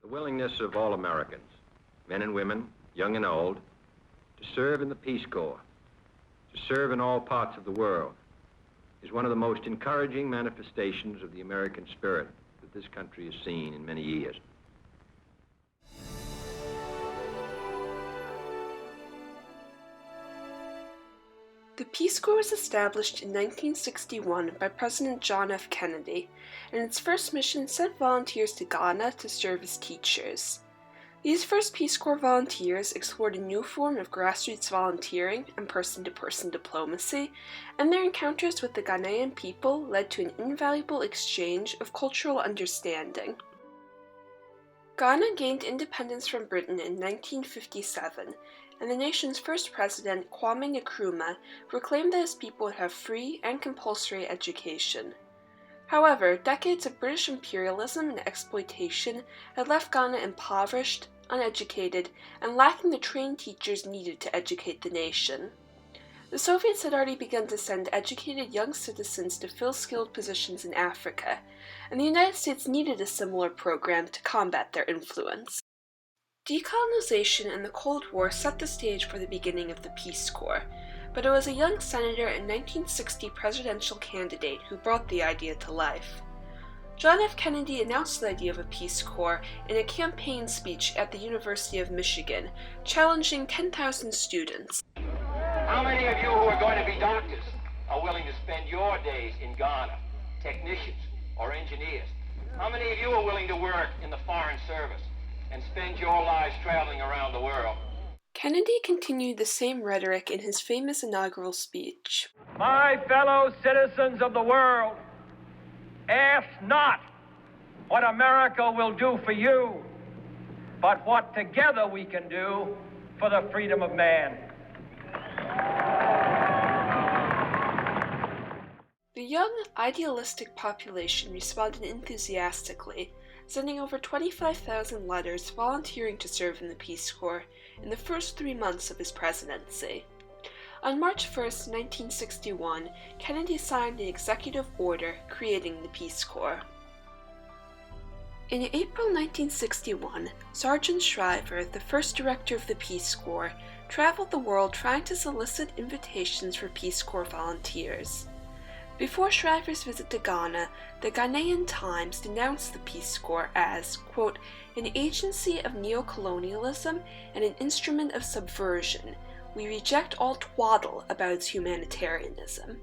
The willingness of all Americans, men and women, young and old, to serve in the Peace Corps, to serve in all parts of the world, is one of the most encouraging manifestations of the American spirit that this country has seen in many years. The Peace Corps was established in 1961 by President John F. Kennedy, and its first mission sent volunteers to Ghana to serve as teachers. These first Peace Corps volunteers explored a new form of grassroots volunteering and person-to-person diplomacy, and their encounters with the Ghanaian people led to an invaluable exchange of cultural understanding. Ghana gained independence from Britain in 1957, and the nation's first president, Kwame Nkrumah, proclaimed that his people would have free and compulsory education. However, decades of British imperialism and exploitation had left Ghana impoverished, uneducated, and lacking the trained teachers needed to educate the nation. The Soviets had already begun to send educated young citizens to fill skilled positions in Africa, and the United States needed a similar program to combat their influence. Decolonization and the Cold War set the stage for the beginning of the Peace Corps, but it was a young senator and 1960 presidential candidate who brought the idea to life. John F. Kennedy announced the idea of a Peace Corps in a campaign speech at the University of Michigan, challenging 10,000 students. How many of you who are going to be doctors are willing to spend your days in Ghana, technicians or engineers? How many of you are willing to work in the Foreign Service and spend your lives traveling around the world? Kennedy continued the same rhetoric in his famous inaugural speech. My fellow citizens of the world, ask not what America will do for you, but what together we can do for the freedom of man. The young, idealistic population responded enthusiastically, sending over 25,000 letters volunteering to serve in the Peace Corps in the first 3 months of his presidency. On March 1, 1961, Kennedy signed an executive order creating the Peace Corps. In April 1961, Sergeant Shriver, the first director of the Peace Corps, traveled the world trying to solicit invitations for Peace Corps volunteers. Before Shriver's visit to Ghana, the Ghanaian Times denounced the Peace Corps as, quote, an agency of neocolonialism and an instrument of subversion. We reject all twaddle about its humanitarianism.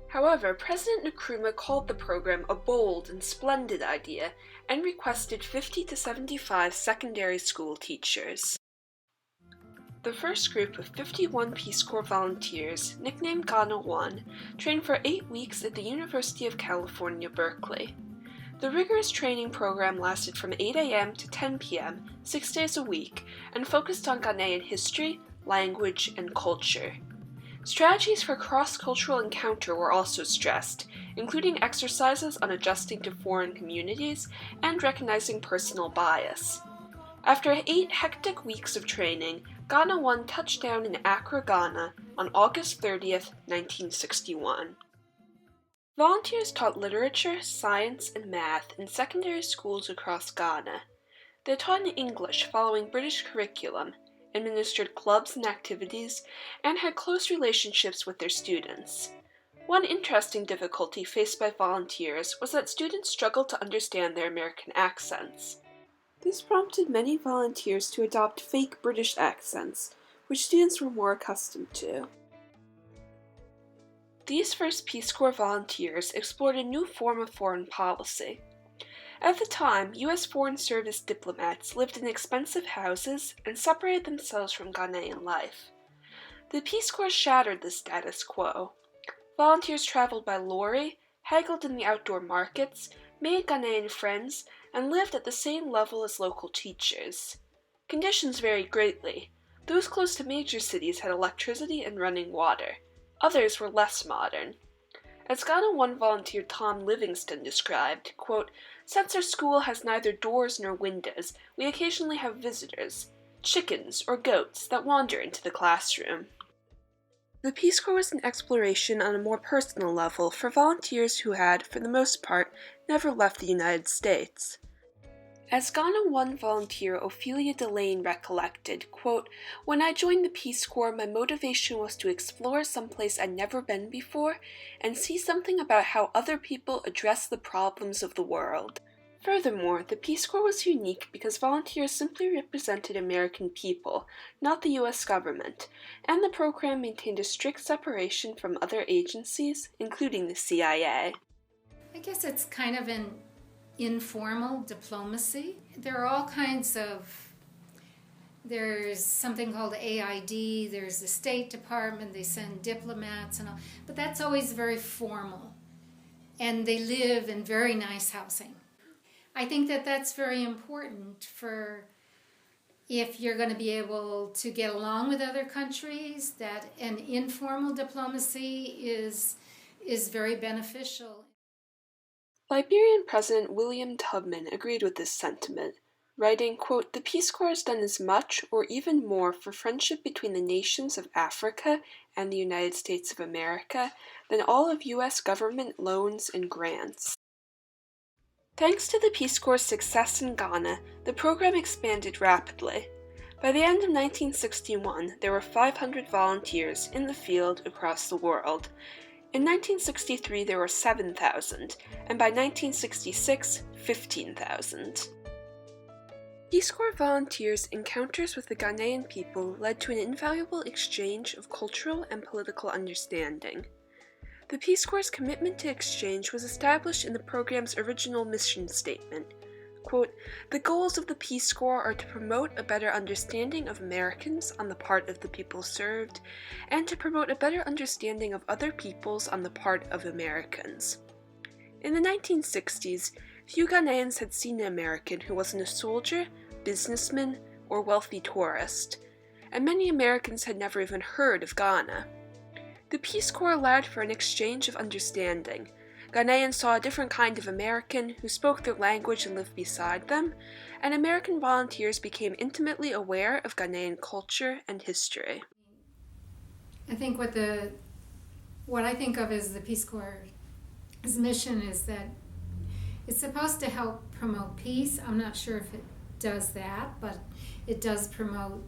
However, President Nkrumah called the program a bold and splendid idea and requested 50 to 75 secondary school teachers. The first group of 51 Peace Corps volunteers, nicknamed Ghana 1, trained for 8 weeks at the University of California, Berkeley. The rigorous training program lasted from 8 a.m. to 10 p.m., 6 days a week, and focused on Ghanaian history, language, and culture. Strategies for cross-cultural encounter were also stressed, including exercises on adjusting to foreign communities and recognizing personal bias. After 8 hectic weeks of training, Ghana 1 touched down in Accra, Ghana on August 30th, 1961. Volunteers taught literature, science, and math in secondary schools across Ghana. They taught in English following British curriculum, administered clubs and activities, and had close relationships with their students. One interesting difficulty faced by volunteers was that students struggled to understand their American accents. This prompted many volunteers to adopt fake British accents, which students were more accustomed to. These first Peace Corps volunteers explored a new form of foreign policy. At the time, U.S. Foreign Service diplomats lived in expensive houses and separated themselves from Ghanaian life. The Peace Corps shattered the status quo. Volunteers traveled by lorry, haggled in the outdoor markets, made Ghanaian friends, and lived at the same level as local teachers. Conditions varied greatly. Those close to major cities had electricity and running water. Others were less modern. As Ghana 1 volunteer Tom Livingston described, quote, since our school has neither doors nor windows, we occasionally have visitors, chickens or goats that wander into the classroom. The Peace Corps was an exploration on a more personal level for volunteers who had, for the most part, never left the United States. As Ghana 1 volunteer Ophelia Delane recollected, quote, "When I joined the Peace Corps, my motivation was to explore someplace I'd never been before and see something about how other people address the problems of the world." Furthermore, the Peace Corps was unique because volunteers simply represented American people, not the U.S. government, and the program maintained a strict separation from other agencies, including the CIA. I guess it's kind of an informal diplomacy. There are all kinds of, there's something called AID, there's the State Department, they send diplomats and all, but that's always very formal. And they live in very nice housing. I think that that's very important for if you're going to be able to get along with other countries, that an informal diplomacy is very beneficial. Liberian President William Tubman agreed with this sentiment, writing, quote, "The Peace Corps has done as much or even more for friendship between the nations of Africa and the United States of America than all of U.S. government loans and grants." Thanks to the Peace Corps' success in Ghana, the program expanded rapidly. By the end of 1961, there were 500 volunteers in the field across the world. In 1963, there were 7,000, and by 1966, 15,000. Peace Corps volunteers' encounters with the Ghanaian people led to an invaluable exchange of cultural and political understanding. The Peace Corps' commitment to exchange was established in the program's original mission statement. Quote, "The goals of the Peace Corps are to promote a better understanding of Americans on the part of the people served, and to promote a better understanding of other peoples on the part of Americans." In the 1960s, few Ghanaians had seen an American who wasn't a soldier, businessman, or wealthy tourist, and many Americans had never even heard of Ghana. The Peace Corps allowed for an exchange of understanding. Ghanaians saw a different kind of American who spoke their language and lived beside them, and American volunteers became intimately aware of Ghanaian culture and history. I think what I think of as the Peace Corps' mission is that it's supposed to help promote peace. I'm not sure if it does that, but it does promote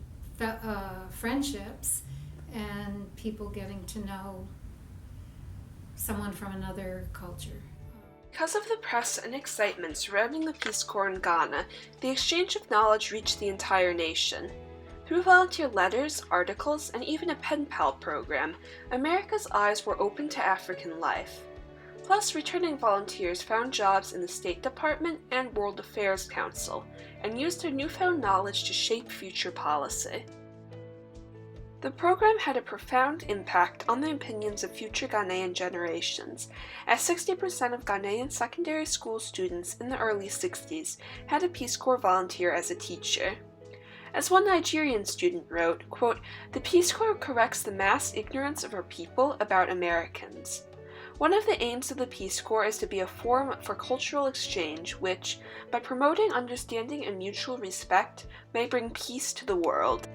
friendships and people getting to know someone from another culture. Because of the press and excitement surrounding the Peace Corps in Ghana, the exchange of knowledge reached the entire nation. Through volunteer letters, articles, and even a pen pal program, America's eyes were open to African life. Plus, returning volunteers found jobs in the State Department and World Affairs Council, and used their newfound knowledge to shape future policy. The program had a profound impact on the opinions of future Ghanaian generations, as 60% of Ghanaian secondary school students in the early 60s had a Peace Corps volunteer as a teacher. As one Nigerian student wrote, quote, "The Peace Corps corrects the mass ignorance of our people about Americans. One of the aims of the Peace Corps is to be a forum for cultural exchange which, by promoting understanding and mutual respect, may bring peace to the world."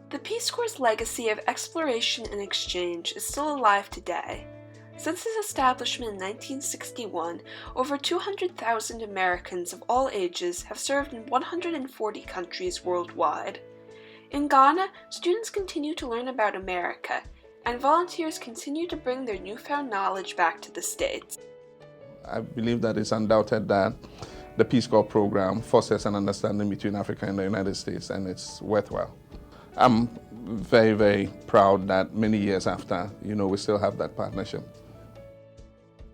The Peace Corps' legacy of exploration and exchange is still alive today. Since its establishment in 1961, over 200,000 Americans of all ages have served in 140 countries worldwide. In Ghana, students continue to learn about America, and volunteers continue to bring their newfound knowledge back to the States. I believe that it's undoubted that the Peace Corps program fosters an understanding between Africa and the United States, and it's worthwhile. I'm very, very proud that many years after, we still have that partnership.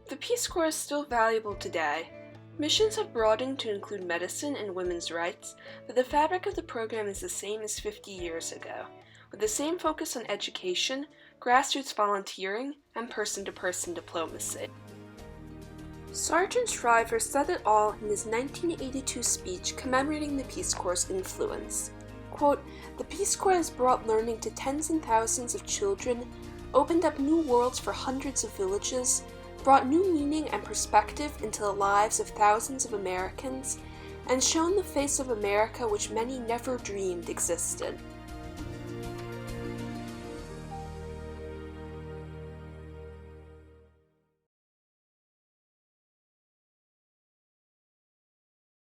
The Peace Corps is still valuable today. Missions have broadened to include medicine and women's rights, but the fabric of the program is the same as 50 years ago, with the same focus on education, grassroots volunteering, and person-to-person diplomacy. Sergeant Shriver said it all in his 1982 speech commemorating the Peace Corps' influence. Quote, "The Peace Corps has brought learning to tens and thousands of children, opened up new worlds for hundreds of villages, brought new meaning and perspective into the lives of thousands of Americans, and shown the face of America which many never dreamed existed."